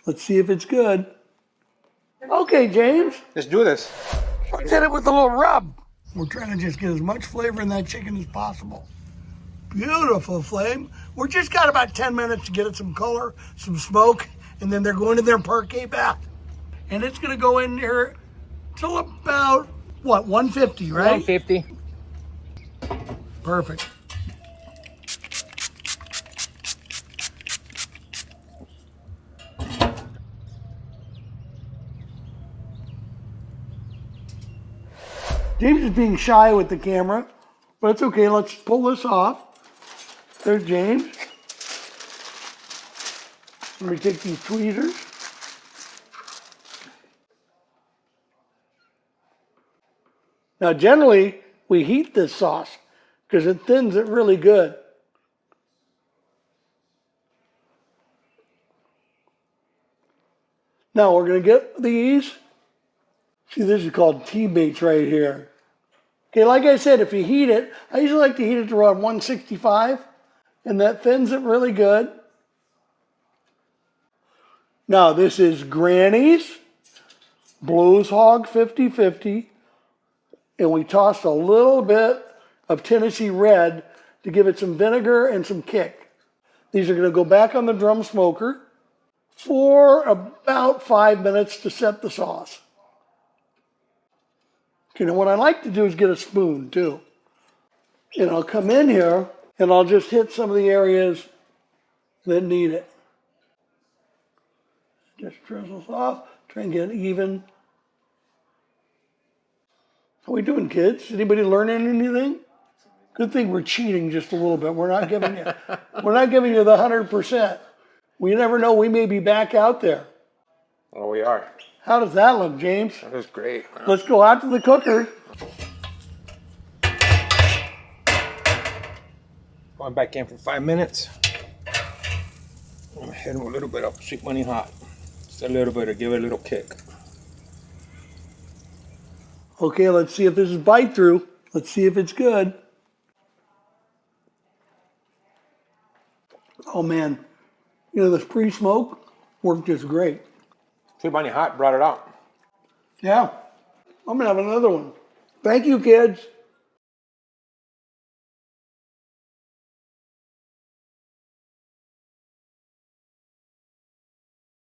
Let's see if it's good. Okay, James. Let's do this. Let's hit it with a little rub. We're trying to just get as much flavor in that chicken as possible. Beautiful flame. We're just got about 10 minutes to get it some color, some smoke, and then they're going to their parquet bath. And it's gonna go in there till about, what, 150, right? 150. Perfect. James is being shy with the camera, but it's okay. Let's pull this off. There's James. Let me take these tweezers. Now, generally, we heat this sauce because it thins it really good. Now, we're going to get these. See, this is called T-baits right here. Okay, like I said, if you heat it, I usually like to heat it to around 165, and that thins it really good. Now, this is Granny's Blues Hog 50/50, and we tossed a little bit of Tennessee Red to give it some vinegar and some kick. These are going to go back on the drum smoker for about 5 minutes to set the sauce. You know, what I like to do is get a spoon too. And I'll come in here and I'll just hit some of the areas that need it. Just drizzles off, try and get it even. How we doing, kids? Anybody learning anything? Good thing we're cheating just a little bit. We're not giving you the 100%. We never know, we may be back out there. Oh, we are. How does that look, James? That is great. Let's go out to the cooker. Going back in for 5 minutes. I'm gonna hit them with a little bit of sweet Money Hot. Just a little bit to give it a little kick. Okay, let's see if this is bite through. Let's see if it's good. Oh man, you know, this pre-smoke worked just great. Sweet Money Hot brought it out. Yeah, I'm gonna have another one. Thank you, kids.